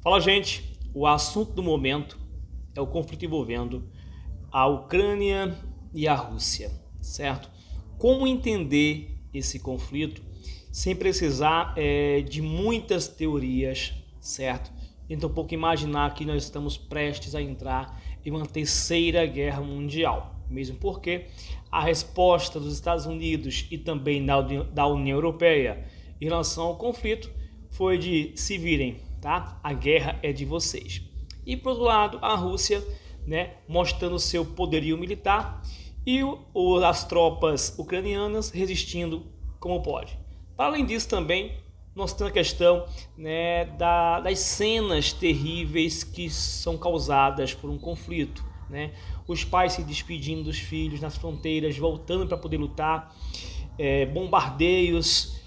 Fala, gente, o assunto do momento é o conflito envolvendo a Ucrânia e a Rússia, certo? Como entender esse conflito sem precisar de muitas teorias, certo? Então, um pouco imaginar que nós estamos prestes a entrar em uma terceira guerra mundial, mesmo porque a resposta dos Estados Unidos e também da União Europeia em relação ao conflito foi de se virem, tá? A guerra é de vocês. E por outro lado, a Rússia, né, mostrando seu poderio militar e as tropas ucranianas resistindo como pode. Para além disso também, nós temos a questão, né, das cenas terríveis que são causadas por um conflito, né? Os pais se despedindo dos filhos nas fronteiras, voltando para poder lutar, bombardeios,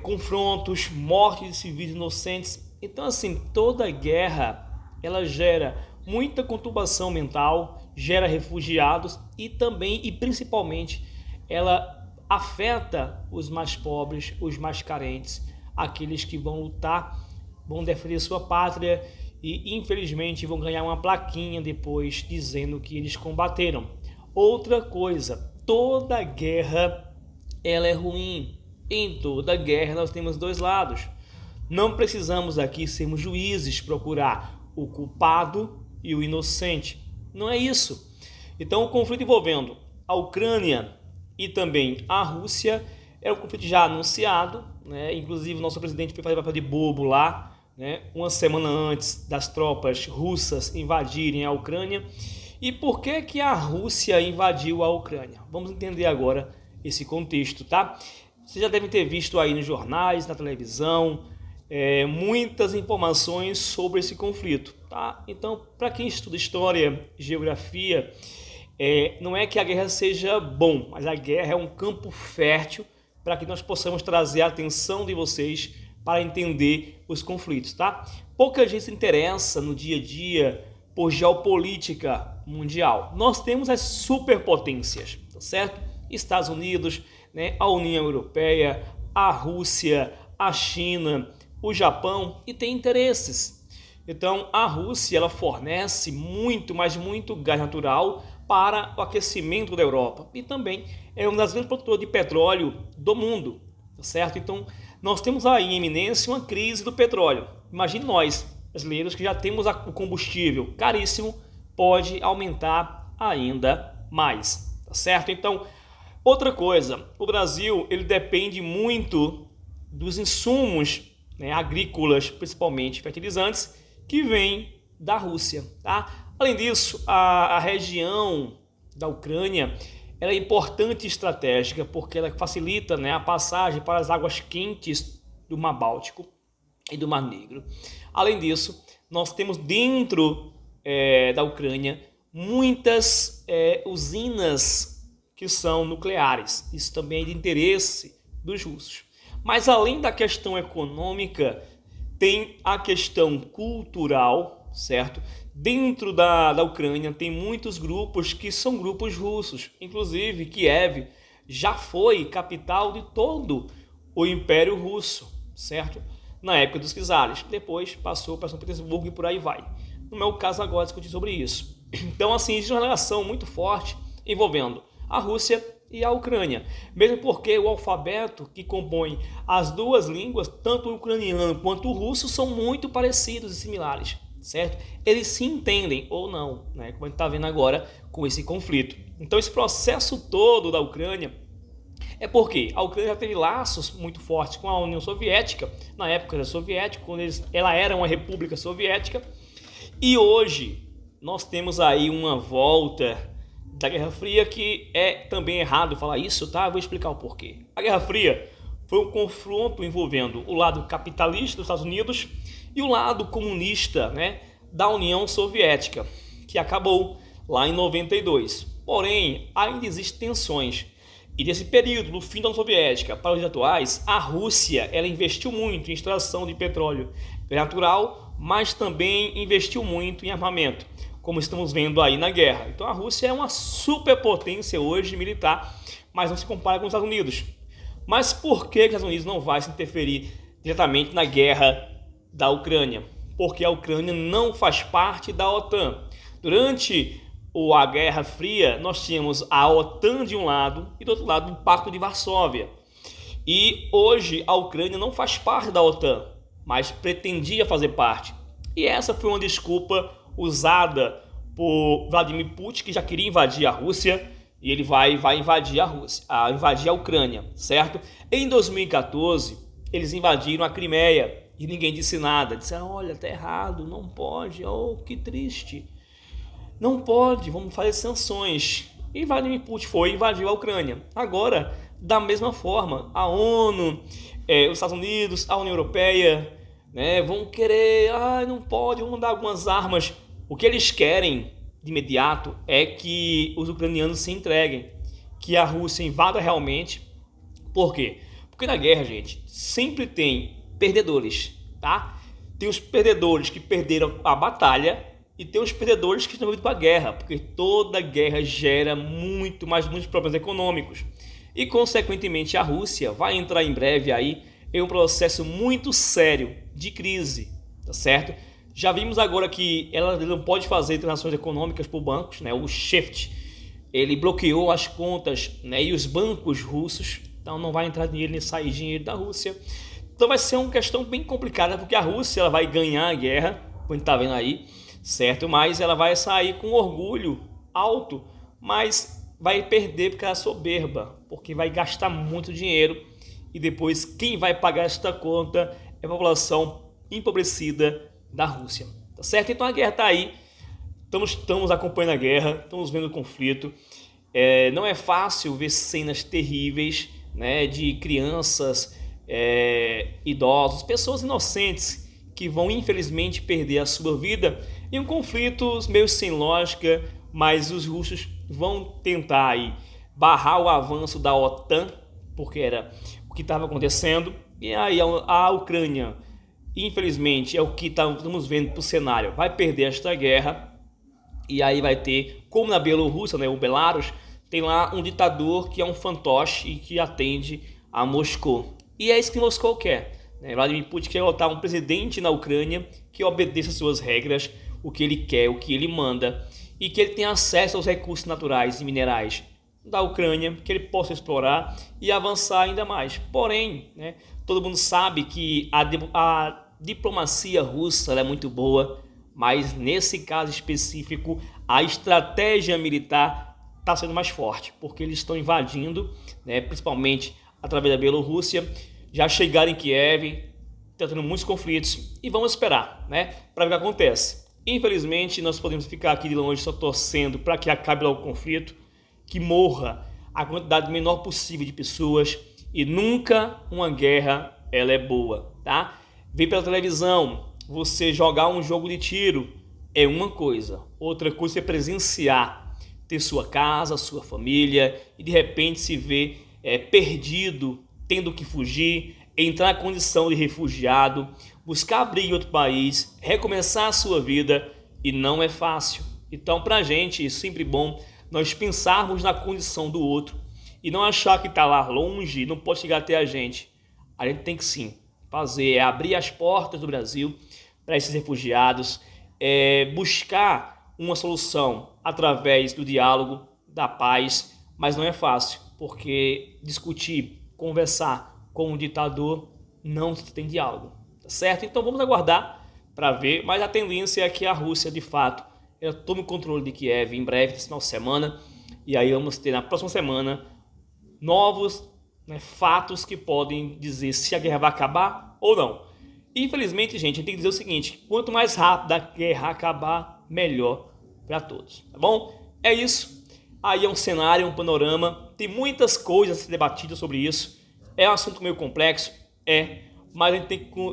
confrontos, mortes de civis inocentes. Então, assim, toda guerra ela gera muita conturbação mental, gera refugiados e também e principalmente ela afeta os mais pobres, os mais carentes, aqueles que vão lutar, vão defender sua pátria e infelizmente vão ganhar uma plaquinha depois dizendo que eles combateram. Outra coisa, toda guerra ela é ruim. Em toda guerra nós temos dois lados. Não precisamos aqui sermos juízes, procurar o culpado e o inocente. Não é isso. Então o conflito envolvendo a Ucrânia e também a Rússia é um conflito já anunciado, né? Inclusive o nosso presidente foi fazer papel de bobo lá, né? Uma semana antes das tropas russas invadirem a Ucrânia. E por que a Rússia invadiu a Ucrânia? Vamos entender agora esse contexto, tá? Vocês já devem ter visto aí nos jornais, na televisão, muitas informações sobre esse conflito, tá? Então, para quem estuda história, geografia, não é que a guerra seja bom, mas a guerra é um campo fértil para que nós possamos trazer a atenção de vocês para entender os conflitos, tá? Pouca gente se interessa no dia a dia por geopolítica mundial. Nós temos as superpotências, tá certo? Estados Unidos, né, a União Europeia, a Rússia, a China, o Japão, e tem interesses. Então a Rússia ela fornece muito, mas muito gás natural para o aquecimento da Europa e também é uma das grandes produtoras de petróleo do mundo, tá certo? Então nós temos aí em iminência uma crise do petróleo. Imagine nós, brasileiros, que já temos o combustível caríssimo, pode aumentar ainda mais, tá certo? Então, outra coisa, o Brasil ele depende muito dos insumos, né, agrícolas, principalmente fertilizantes, que vêm da Rússia, tá? Além disso, a região da Ucrânia ela é importante e estratégica porque ela facilita, né, a passagem para as águas quentes do Mar Báltico e do Mar Negro. Além disso, nós temos dentro da Ucrânia muitas usinas que são nucleares. Isso também é de interesse dos russos. Mas além da questão econômica, tem a questão cultural, certo? Dentro da Ucrânia tem muitos grupos que são grupos russos. Inclusive Kiev já foi capital de todo o Império Russo, certo? Na época dos czares. Depois passou para São Petersburgo e por aí vai. Não é o caso agora discutir sobre isso. Então, assim, existe uma relação muito forte envolvendo a Rússia e a Ucrânia, mesmo porque o alfabeto que compõe as duas línguas, tanto o ucraniano quanto o russo, são muito parecidos e similares, certo? Eles se entendem ou não, né? Como a gente está vendo agora com esse conflito. Então esse processo todo da Ucrânia é porque a Ucrânia já teve laços muito fortes com a União Soviética, na época da Soviética, quando ela era uma república soviética, e hoje nós temos aí uma volta da Guerra Fria, que é também errado falar isso, tá? Eu vou explicar o porquê. A Guerra Fria foi um confronto envolvendo o lado capitalista dos Estados Unidos e o lado comunista, né, da União Soviética, que acabou lá em 92. Porém, ainda existem tensões. E nesse período, do fim da União Soviética para os dias atuais, a Rússia ela investiu muito em extração de petróleo natural, mas também investiu muito em armamento, como estamos vendo aí na guerra. Então a Rússia é uma superpotência hoje militar, mas não se compara com os Estados Unidos. Mas por que os Estados Unidos não vai se interferir diretamente na guerra da Ucrânia? porque a Ucrânia não faz parte da OTAN. Durante a Guerra Fria, nós tínhamos a OTAN de um lado e do outro lado o Pacto de Varsóvia. E hoje a Ucrânia não faz parte da OTAN, mas pretendia fazer parte. E essa foi uma desculpa usada por Vladimir Putin, que já queria invadir a Rússia, e ele vai invadir a Rússia, invadir a Ucrânia, certo? Em 2014, eles invadiram a Crimeia e ninguém disse nada. Disseram, olha, tá errado, não pode, oh, que triste. Não pode, vamos fazer sanções. E Vladimir Putin foi e invadiu a Ucrânia. Agora, da mesma forma, a ONU, os Estados Unidos, a União Europeia, né, vão querer, não pode, vão dar algumas armas. O que eles querem de imediato é que os ucranianos se entreguem, que a Rússia invada realmente. Por quê? Porque na guerra, gente, sempre tem perdedores, tá? Tem os perdedores que perderam a batalha e tem os perdedores que estão envolvidos com a guerra, porque toda guerra gera muitos problemas econômicos. E, consequentemente, a Rússia vai entrar em breve aí em um processo muito sério de crise, tá certo? Já vimos agora que ela não pode fazer transações econômicas por bancos, né? O SWIFT, ele bloqueou as contas, né? E os bancos russos, então não vai entrar dinheiro nem sair dinheiro da Rússia. Então vai ser uma questão bem complicada, porque a Rússia ela vai ganhar a guerra, como a gente tá vendo aí, certo? Mas ela vai sair com orgulho alto, mas vai perder porque ela é soberba, porque vai gastar muito dinheiro e depois quem vai pagar esta conta é a população empobrecida da Rússia, tá certo? Então a guerra tá aí, estamos acompanhando a guerra, estamos vendo o conflito. Não é fácil ver cenas terríveis, né, de crianças, idosos, pessoas inocentes que vão infelizmente perder a sua vida em um conflito meio sem lógica, mas os russos vão tentar aí barrar o avanço da OTAN, porque era o que estava acontecendo, e aí a Ucrânia, infelizmente, é o que estamos vendo para o cenário, vai perder esta guerra, e aí vai ter, como na Bielorrússia, né, o Belarus, tem lá um ditador que é um fantoche e que atende a Moscou. E é isso que Moscou quer, né? Vladimir Putin quer botar um presidente na Ucrânia que obedeça às suas regras, o que ele quer, o que ele manda, e que ele tenha acesso aos recursos naturais e minerais da Ucrânia, que ele possa explorar e avançar ainda mais. Porém, né, todo mundo sabe que a diplomacia russa é muito boa, mas nesse caso específico a estratégia militar está sendo mais forte, porque eles estão invadindo, né, principalmente através da Bielorrússia, já chegaram em Kiev, está tendo muitos conflitos e vamos esperar, né, para ver o que acontece. Infelizmente nós podemos ficar aqui de longe só torcendo para que acabe logo o conflito, que morra a quantidade menor possível de pessoas, e nunca uma guerra ela é boa, tá? Ver pela televisão, você jogar um jogo de tiro é uma coisa, outra coisa é presenciar, ter sua casa, sua família e de repente se ver perdido, tendo que fugir, entrar na condição de refugiado, buscar abrigo em outro país, recomeçar a sua vida, e não é fácil. Então, pra gente é sempre bom nós pensarmos na condição do outro e não achar que está lá longe, não pode chegar até a gente. A gente tem que sim fazer, abrir as portas do Brasil para esses refugiados, buscar uma solução através do diálogo, da paz, mas não é fácil, porque discutir, conversar com um ditador não tem diálogo, tá certo? Então vamos aguardar para ver, mas a tendência é que a Rússia, de fato, ela tome o controle de Kiev em breve, nesse final de semana, e aí vamos ter na próxima semana novos, né, fatos que podem dizer se a guerra vai acabar ou não. Infelizmente, gente, a gente tem que dizer o seguinte: quanto mais rápido a guerra acabar, melhor para todos, tá bom? É isso. Aí é um cenário, um panorama, tem muitas coisas a ser debatidas sobre isso. É um assunto meio complexo, mas a gente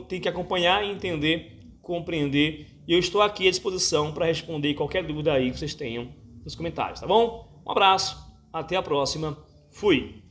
tem que acompanhar e entender, compreender. E eu estou aqui à disposição para responder qualquer dúvida aí que vocês tenham nos comentários, tá bom? Um abraço, até a próxima, fui!